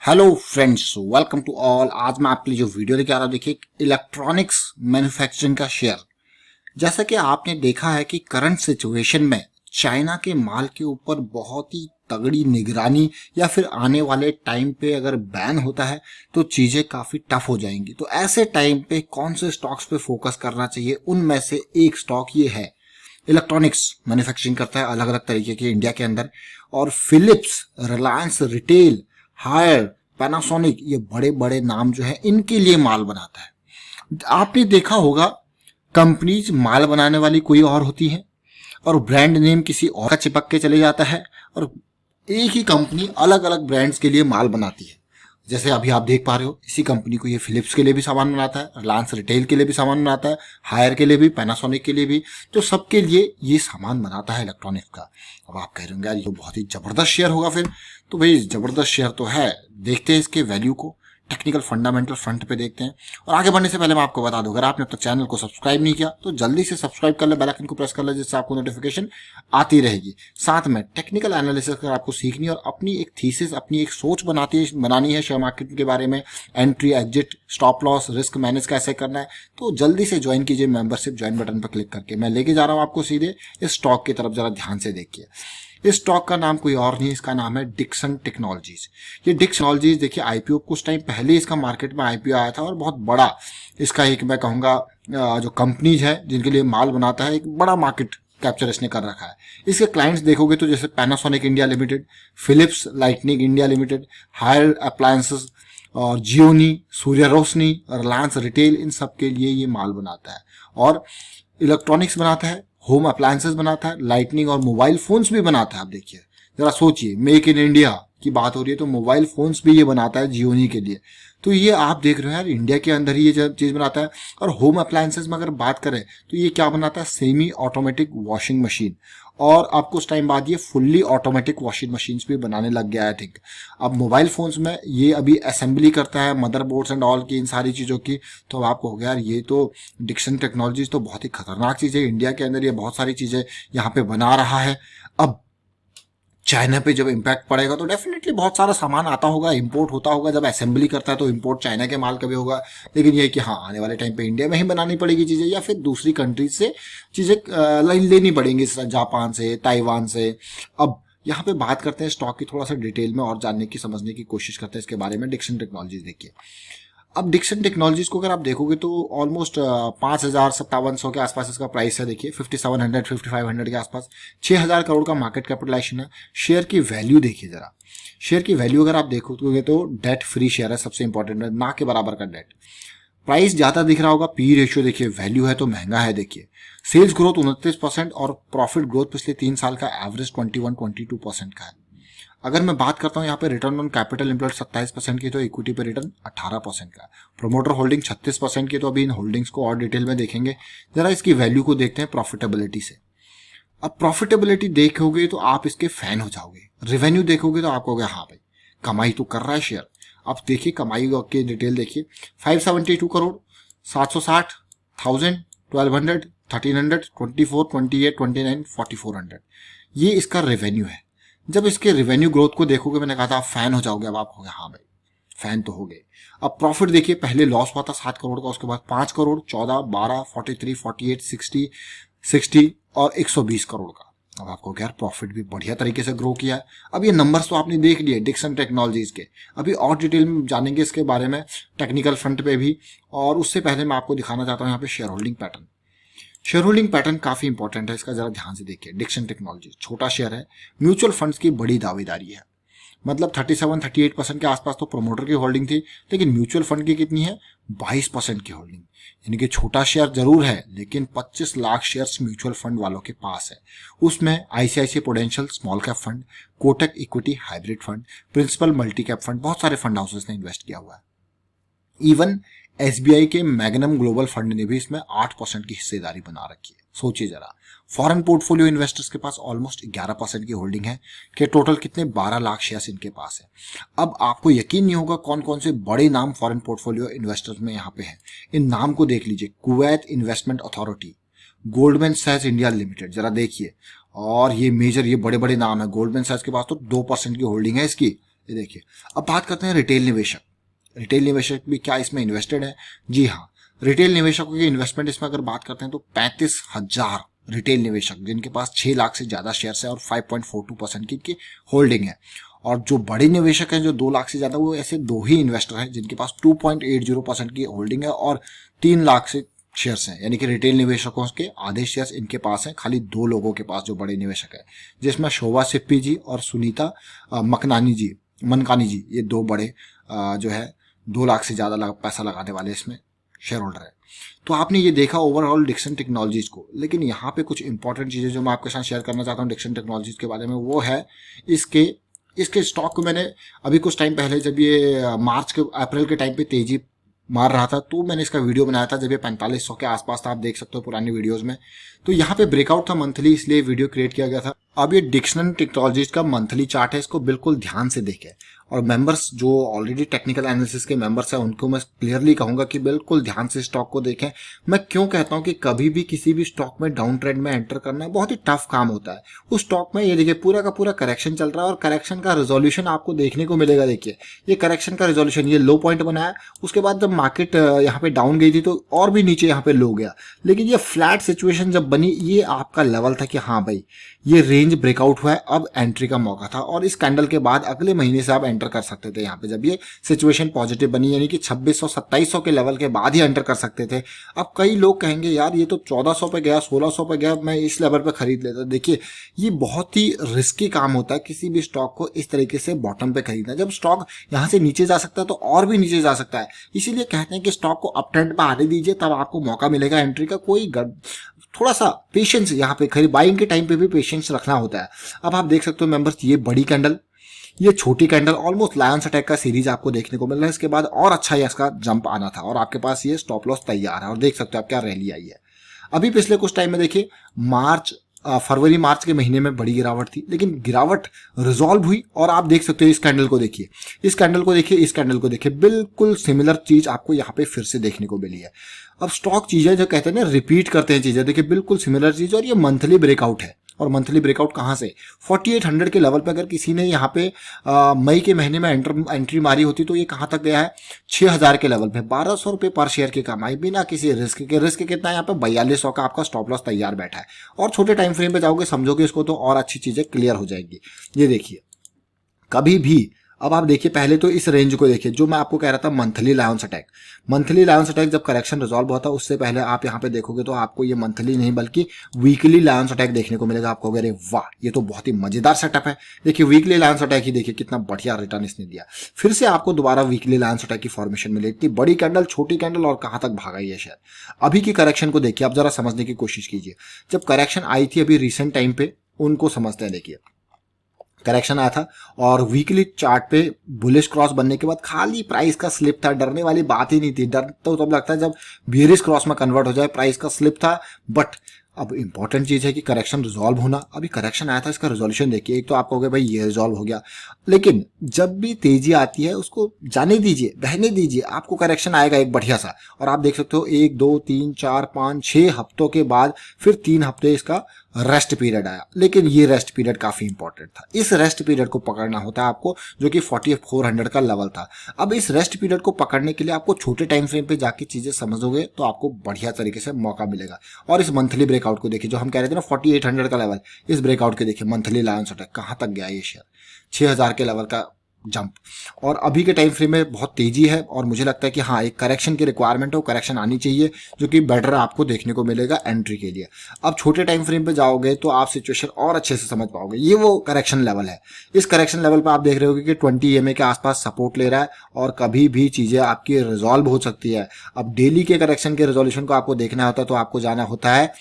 Hello friends, welcome to all. आज मैं आपके लिए जो वीडियो लेके आ रहा हूँ, देखिए इलेक्ट्रॉनिक्स मैन्युफैक्चरिंग का शेयर। जैसा कि आपने देखा है कि करंट सिचुएशन में चाइना के माल के ऊपर बहुत ही तगड़ी निगरानी या फिर आने वाले टाइम पे अगर बैन होता है तो चीजें काफी टफ हो जाएंगी। तो ऐसे टाइम पे कौन से स्टॉक्स पे फोकस करना चाहिए, उनमें से एक स्टॉक ये है। इलेक्ट्रॉनिक्स मैन्युफैक्चरिंग करता है अलग अलग तरीके के इंडिया के अंदर, और Philips, Reliance Retail, Haier, Panasonic, ये बड़े बड़े नाम जो है इनके लिए माल बनाता है। आपने देखा होगा कंपनीज माल बनाने वाली कोई और होती है और ब्रांड नेम किसी और का चिपक के चले जाता है, और एक ही कंपनी अलग अलग ब्रांड्स के लिए माल बनाती है। जैसे अभी आप देख पा रहे हो, इसी कंपनी को ये फिलिप्स के लिए भी सामान बनाता है, रिलायंस रिटेल के लिए भी सामान बनाता है, हायर के लिए भी, पैनासोनिक के लिए भी। तो सबके लिए ये सामान बनाता है इलेक्ट्रॉनिक्स का। अब आप कह रहे होंगे यार ये तो बहुत ही जबरदस्त शेयर होगा फिर। तो भाई जबरदस्त शेयर तो है। देखते हैं इसके वैल्यू को, टेक्निकल फंडामेंटल फ्रंट पे देखते हैं। और आगे बढ़ने से पहले मैं आपको बता दूं, अगर आपने अब तक चैनल को सब्सक्राइब नहीं किया तो जल्दी से सब्सक्राइब कर ले, बेल आइकन को प्रेस कर ले, जिससे आपको नोटिफिकेशन आती रहेगी। साथ में टेक्निकल एनालिसिस अगर आपको सीखनी और अपनी एक थीसिस, अपनी एक सोच बनानी है शेयर मार्केट के बारे में, entry, exit, stop loss, risk manage कैसे करना है, तो जल्दी से ज्वाइन कीजिए मेंबरशिप, ज्वाइन बटन पर क्लिक करके। मैं लेके जा रहा हूं आपको सीधे इस स्टॉक की तरफ, जरा ध्यान से देखिए। इस स्टॉक का नाम कोई और नहीं, इसका नाम है डिक्सन टेक्नोलॉजीज। ये डिक्सोलॉजीज देखिए, आईपीओ कुछ टाइम पहले इसका मार्केट में आईपीओ आया था और बहुत बड़ा इसका एक, मैं कहूंगा, जो कंपनीज है जिनके लिए माल बनाता है, एक बड़ा मार्केट कैप्चर इसने कर रखा है। इसके क्लाइंट्स देखोगे तो जैसे Panasonic India Limited, Philips lightning India Limited, Haier appliances और Gionee, Surya Roshni, Reliance Retail, इन सब के लिए ये माल बनाता है। और इलेक्ट्रॉनिक्स बनाता है, होम अप्लायंसेस बनाता है, लाइटनिंग और मोबाइल फोन्स भी बनाता है। आप देखिए, जरा सोचिए, मेक इन इंडिया की बात हो रही है तो मोबाइल फोन्स भी ये बनाता है जियोनी के लिए। तो ये आप देख रहे हो यार, इंडिया के अंदर ही ये चीज बनाता है। और होम अप्लायंसेस में अगर बात करें तो ये क्या बनाता है, सेमी ऑटोमेटिक वॉशिंग मशीन। और अब कुछ टाइम बाद ये फुल्ली ऑटोमेटिक वॉशिंग मशीन्स भी बनाने लग गया है, आई थिंक। अब मोबाइल फोन्स में ये अभी असेंबली करता है, मदरबोर्ड्स एंड ऑल की, इन सारी चीज़ों की। तो आपको हो गया यार, ये तो डिक्सन टेक्नोलॉजीज तो बहुत ही खतरनाक चीज़ है। इंडिया के अंदर ये बहुत सारी चीज़ें यहाँ पे बना रहा है। अब चाइना पे जब इम्पैक्ट पड़ेगा तो डेफिनेटली बहुत सारा सामान आता होगा, इंपोर्ट होता होगा। जब असेंबली करता है तो इंपोर्ट चाइना के माल का भी होगा। लेकिन ये कि हाँ, आने वाले टाइम पे इंडिया में ही बनानी पड़ेगी चीज़ें, या फिर दूसरी कंट्रीज से चीज़ें लेनी पड़ेंगी, जापान से, ताइवान से। अब यहाँ पे बात करते हैं स्टॉक की, थोड़ा सा डिटेल में और जानने की, समझने की कोशिश करते हैं इसके बारे में। डिक्सन टेक्नोलॉजीज देखिए, अब डिक्सन टेक्नोलॉजीज को अगर आप देखोगे तो ऑलमोस्ट 5,5700 के आसपास इसका प्राइस है। देखिए 5700 5500 के आसपास, 6,000 करोड़ का मार्केट कैपिटलाइजेशन है। शेयर की वैल्यू देखिए जरा, शेयर की वैल्यू अगर आप देखोगे तो डेट फ्री शेयर है, सबसे इंपॉर्टेंट है, ना के बराबर का डेट। प्राइस ज्यादा दिख रहा होगा, पी रेशियो देखिए, वैल्यू है तो महंगा है। देखिए सेल्स ग्रोथ 29% और प्रॉफिट ग्रोथ पिछले 3 साल का एवरेज 21-22% का है। अगर मैं बात करता हूँ यहाँ पे रिटर्न ऑन कैपिटल एम्प्लॉयड 27% की, तो इक्विटी पे रिटर्न 18% का। प्रोमोटर होल्डिंग 36% की। तो अभी इन होल्डिंग्स को और डिटेल में देखेंगे। जरा इसकी वैल्यू को देखते हैं प्रॉफिटेबिलिटी से। अब प्रॉफिटेबिलिटी देखोगे तो आप इसके फैन हो जाओगे। रेवेन्यू देखोगे तो आप कहोगे हाँ भाई, कमाई तो कर रहा है शेयर। अब देखिए कमाई की डिटेल देखिए, 572 करोड़, 760, 1000, 1200, 1300, 24, 28, 29, 4400, ये इसका रेवेन्यू है। जब इसके रेवेन्यू ग्रोथ को देखोगे, मैंने कहा था आप फैन हो जाओगे। अब आप हो गए हाँ भाई, फैन तो हो गए। अब प्रॉफिट देखिए, पहले लॉस हुआ था 7 करोड़ का, उसके बाद 5 करोड़, 14, 12, 43, 48, 60 और 120 करोड़ का। अब आपको क्या, प्रॉफिट भी बढ़िया तरीके से ग्रो किया है। अब ये नंबर्स तो आपने देख लिए डिक्सन टेक्नोलॉजीज के। अभी और डिटेल में जानेंगे इसके बारे में, टेक्निकल फ्रंट पे भी। और उससे पहले मैं आपको दिखाना चाहता हूँ यहाँ पे share holding pattern. Share holding pattern काफी इंपॉर्टेंट है, इसका जरा ध्यान से देखिए। डिक्सन टेक्नोलॉजी छोटा शेयर है, म्यूचुअल फंड्स की बड़ी दावेदारी है। मतलब 37-38% के आसपास तो प्रोमोटर की होल्डिंग थी, लेकिन म्यूचुअल फंड की कितनी है, 22% की होल्डिंग। यानी कि छोटा शेयर जरूर है, लेकिन 25 लाख शेयर्स म्यूचुअल फंड वालों के पास है। उसमें ICICI Prudential small cap fund, Kotak equity hybrid fund, Principal multi cap fund, बहुत सारे फंड हाउसेस ने इन्वेस्ट किया हुआ है। इवन एसबीआई के मैग्नम ग्लोबल फंड ने भी इसमें 8% की हिस्सेदारी बना रखी है। सोचिए जरा, फॉरेन पोर्टफोलियो इन्वेस्टर्स के पास ऑलमोस्ट 11% की होल्डिंग है, कि टोटल कितने 12 लाख शेयर्स इनके पास है। अब आपको यकीन नहीं होगा कौन कौन से बड़े नाम फॉरेन पोर्टफोलियो इन्वेस्टर्स में यहाँ पे हैं। इन नाम को देख लीजिए, कुवैत इन्वेस्टमेंट अथॉरिटी, गोल्डमैन सैक्स इंडिया लिमिटेड, जरा देखिए। और ये मेजर, ये बड़े बड़े नाम है। गोल्डमैन सैक्स के पास तो 2% की होल्डिंग है इसकी, ये देखिए। अब बात करते हैं रिटेल निवेशक। रिटेल निवेशक भी क्या इसमें इन्वेस्टेड है? जी हाँ, रिटेल निवेशकों की इन्वेस्टमेंट इसमें अगर बात करते हैं तो 35,000 रिटेल निवेशक जिनके पास 6 लाख से ज्यादा शेयर्स है और 5.42% की इनकी होल्डिंग है। और जो बड़े निवेशक हैं जो 2 लाख से ज्यादा, वो ऐसे 2 ही इन्वेस्टर हैं जिनके पास 2.80% की होल्डिंग है और 3 लाख से शेयर्स हैं। यानी कि रिटेल निवेशकों के आधे शेयर्स इनके पास हैं, खाली 2 लोगों के पास जो बड़े निवेशक है, जिसमें शोभा सिप्पी जी और सुनीता मनकानी जी, ये 2 बड़े जो है 2 लाख से ज्यादा पैसा लगाने वाले इसमें शेयर होल्डर है। तो आपने ये देखा ओवरऑल डिक्सन टेक्नोलॉजीज को, लेकिन यहाँ पे कुछ इंपॉर्टेंट चीजें जो मैं आपके साथ शेयर करना चाहता हूँ डिक्सन टेक्नोलॉजीज के बारे में, वो है इसके स्टॉक को मैंने अभी कुछ टाइम पहले, जब ये अप्रैल के टाइम पे तेजी मार रहा था, तो मैंने इसका वीडियो बनाया था जब ये 4500 के आसपास था। आप देख सकते हो पुरानी वीडियोस में। तो यहाँ पे ब्रेकआउट था मंथली, इसलिए वीडियो क्रिएट किया गया था। अब ये डिक्सन टेक्नोलॉजीज का मंथली चार्ट है, इसको बिल्कुल ध्यान से देखें। और मेंबर्स जो ऑलरेडी टेक्निकल एनालिसिस के मेंबर्स हैं उनको मैं क्लियरली कहूंगा कि बिल्कुल ध्यान से स्टॉक को देखें। मैं क्यों कहता हूं कि कभी भी किसी भी स्टॉक में डाउन ट्रेंड में एंटर करना बहुत ही टफ काम होता है। उस स्टॉक में ये देखिए पूरा का पूरा करेक्शन चल रहा है और करेक्शन का रिजोल्यूशन आपको देखने को मिलेगा। देखिए ये करेक्शन का रिजोल्यूशन, ये लो पॉइंट बनाया, उसके बाद जब मार्केट यहाँ पे डाउन गई थी तो और भी नीचे यहाँ पे लो गया, लेकिन ये फ्लैट सिचुएशन जब बनी, ये आपका लेवल था कि हाँ भाई ये रेंज ब्रेकआउट हुआ है, अब एंट्री का मौका था। और इस कैंडल के बाद अगले महीने से आप एंटर कर सकते थे यहाँ पे, जब ये सिचुएशन पॉजिटिव बनी, यानी कि 2600-2700 के लेवल के बाद ही एंटर कर सकते थे। अब कई लोग कहेंगे यार ये तो 1400 पे गया, 1600 पे गया, मैं इस लेवल पे खरीद लेता। देखिए ये बहुत ही रिस्की काम होता है किसी भी स्टॉक को इस तरीके से बॉटम पे खरीदना। जब स्टॉक यहाँ से नीचे जा सकता है तो और भी नीचे जा सकता है, इसीलिए कहते हैं कि स्टॉक को अप ट्रेंड पे आने दीजिए, तब आपको मौका मिलेगा एंट्री का। थोड़ा सा पेशेंस यहाँ पे, खरीद बाइंग के टाइम पे भी पेशेंस रखना होता है। अब आप देख सकते हो मेंबर्स, ये बड़ी कैंडल, ये छोटी कैंडल, ऑलमोस्ट लायंस अटैक का सीरीज आपको देखने को मिल रहा है। इसके बाद और अच्छा ही इसका जंप आना था और आपके पास ये स्टॉप लॉस तैयार है और देख सकते हो आप क्या रैली आई है। अभी पिछले कुछ टाइम में देखिए फरवरी मार्च के महीने में बड़ी गिरावट थी, लेकिन गिरावट रिजॉल्व हुई और आप देख सकते हो इस कैंडल को देखिए, इस कैंडल को देखिए, इस कैंडल को देखिए, बिल्कुल सिमिलर चीज आपको यहाँ पे फिर से देखने को मिली है। अब स्टॉक चीजें जो कहते हैं ना रिपीट करते हैं चीजें, देखिए बिल्कुल सिमिलर चीज। और ये मंथली ब्रेकआउट है, और मंथली ब्रेकआउट कहाँ से? 4800 के लेवल पे अगर किसी ने यहाँ पे मई के महीने में एंट्री मारी होती तो ये कहाँ तक गया है? 6000 के लेवल पे 1200 रुपये पर शेयर की कमाई बिना किसी रिस्क के। रिस्क कितना है यहाँ पे? 4200 का आपका स्टॉप लॉस तैयार बैठा है। और छोटे टाइम फ्रेम पे जाओगे, समझोगे इसको, तो और अच्छी चीजें क्लियर हो जाएंगी। ये देखिए कभी भी, अब आप देखिए पहले तो इस रेंज को देखिए जो मैं आपको कह रहा था monthly Lions attack. Monthly Lions attack जब करेक्शन रिजॉल्व होता है उससे पहले आप यहाँ पे देखोगे तो आपको ये मंथली नहीं बल्कि वीकली लायंस अटैक देखने को मिलेगा। आपको अरे वाह ये तो बहुत ही मजेदार सेटअप है। देखिए वीकली लायंस अटैक ही देखिए कितना बढ़िया रिटर्न इसने दिया। फिर से आपको दोबारा वीकली लायंस अटैक की फॉर्मेशन मिली। इतनी बड़ी कैंडल, छोटी कैंडल, और कहाँ तक भागा ये शेयर। अभी की करेक्शन को देखिए, आप जरा समझने की कोशिश कीजिए। जब करेक्शन आई थी अभी रिसेंट टाइम पे, उनको समझते हैं। देखिए करेक्शन आया था और वीकली चार्ट पे बुलिश क्रॉस बनने के बाद खाली प्राइस का स्लिप था। डरने वाली बात ही नहीं थी। डर तो तब लगता है जब बियरिश क्रॉस में कन्वर्ट हो जाए, प्राइस का स्लिप था। बट अब इंपॉर्टेंट चीज है कि करेक्शन रिजॉल्व होना। अभी करेक्शन आया था, इसका रिजोल्यूशन देखिए। एक तो आप कहोगे भाई ये रिजॉल्व हो गया, लेकिन जब भी तेजी आती है उसको जाने दीजिए, बहने दीजिए, आपको करेक्शन आएगा एक बढ़िया सा। और आप देख सकते हो 1 2 3 4 5 6 हफ्तों के बाद फिर 3 हफ्ते इसका रेस्ट पीरियड आया। लेकिन ये रेस्ट पीरियड काफी इंपॉर्टेंट था। इस रेस्ट पीरियड को पकड़ना होता है आपको, जो कि 4400 का लेवल था। अब इस रेस्ट पीरियड को पकड़ने के लिए आपको छोटे टाइम फ्रेम पे जाके चीजें समझोगे तो आपको बढ़िया तरीके से मौका मिलेगा। और इस मंथली ब्रेकआउट को देखिए, जो हम कह रहे थे ना 4800 का लेवल, इस ब्रेकआउट के देखिए मंथली लायंस अटैक कहां तक गया ये शेयर, 6000 के लेवल का जंप। और अभी के टाइम फ्रेम में बहुत तेजी है और मुझे लगता है कि हाँ एक करेक्शन की रिक्वायरमेंट है, करेक्शन आनी चाहिए, जो कि बेटर आपको देखने को मिलेगा एंट्री के लिए। अब छोटे टाइम फ्रेम पे जाओगे तो आप सिचुएशन और अच्छे से समझ पाओगे। ये वो करेक्शन लेवल है। इस करेक्शन लेवल पर आप देख रहे होगे कि 20 EMA के आसपास सपोर्ट ले रहा है और कभी भी चीजें आपकी रिजॉल्व हो सकती है। अब डेली के करेक्शन के रिजोल्यूशन को आपको देखना होता है तो आपको जाना होता है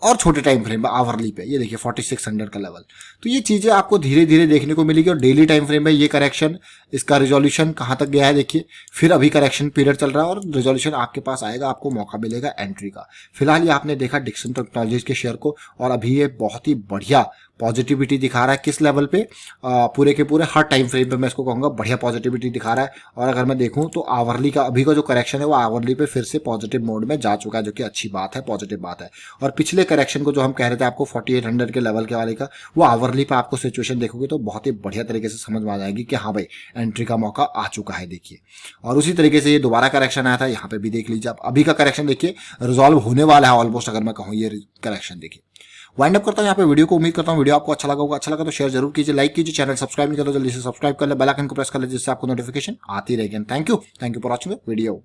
और छोटे टाइम फ्रेम में आवरली पे। ये देखिए 4600 का लेवल। तो ये चीजें आपको धीरे धीरे देखने को मिलेगी। और डेली टाइम फ्रेम में ये करेक्शन, इसका रिजोल्यूशन कहां तक गया है देखिए। फिर अभी करेक्शन पीरियड चल रहा है और रिजोल्यूशन आपके पास आएगा, आपको मौका मिलेगा एंट्री का। फिलहाल ये आपने देखा डिक्सन टेक्नोलॉजीज के शेयर को, और अभी ये बहुत ही बढ़िया पॉजिटिविटी दिखा रहा है किस लेवल पे, पूरे के पूरे हर टाइम फ्रेम पे मैं इसको कहूँगा बढ़िया पॉजिटिविटी दिखा रहा है। और अगर मैं देखूँ तो आवरली का अभी का जो करेक्शन है वो आवरली पे फिर से पॉजिटिव मोड में जा चुका है, जो कि अच्छी बात है, पॉजिटिव बात है। और पिछले करेक्शन को जो हम कह रहे थे आपको 4800 के लेवल के वाले का, वो आवरली पे आपको सिचुएशन देखोगे तो बहुत ही बढ़िया तरीके से समझ में आ जाएगी कि हाँ भाई एंट्री का मौका आ चुका है, देखिए। और उसी तरीके से ये दोबारा करेक्शन आया था, यहाँ पे भी देख लीजिए आप, अभी का करेक्शन देखिए रिजॉल्व होने वाला है ऑलमोस्ट, अगर मैं कहूँ ये करेक्शन देखिए। वाइंड अप करता हूँ यहाँ पे वीडियो को। उम्मीद करता हूँ वीडियो आपको अच्छा लगा होगा। अच्छा लगा तो शेयर जरूर कीजिए, लाइक कीजिए, चैनल सब्सक्राइब नहीं करो जल्दी से सब्सक्राइब कर ले, बेल आइकन को प्रेस कर ले जिससे आपको नोटिफिकेशन आती रहेगी। Thank you for watching the video.